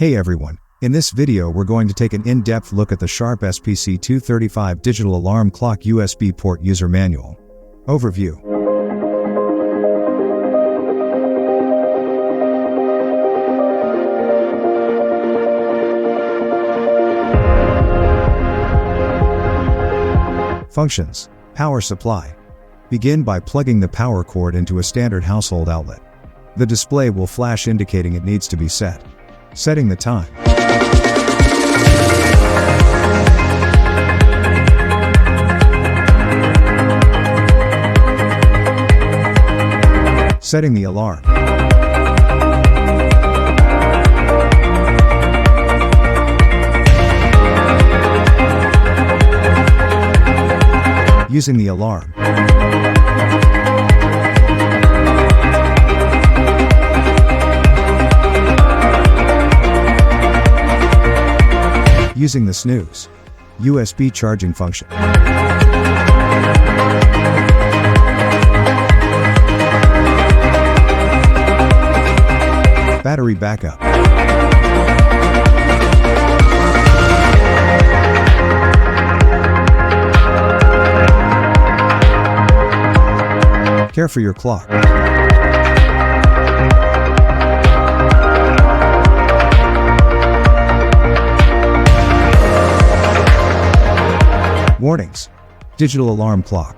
Hey everyone, in this video we're going to take an in-depth look at the SHARP SPC235 Digital Alarm Clock USB Port User Manual. Overview. Functions. Power supply. Begin by plugging the power cord into a standard household outlet. The display will flash indicating it needs to be set. Setting the time. Setting the alarm. Using the alarm. Using the snooze. USB charging function. Battery backup. Care for your clock. Warnings. Digital alarm clock.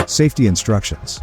Safety instructions.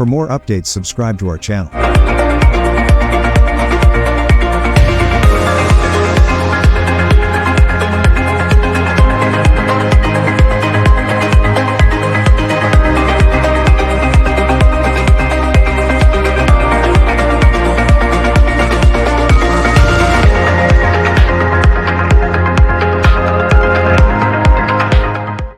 For more updates, subscribe to our channel.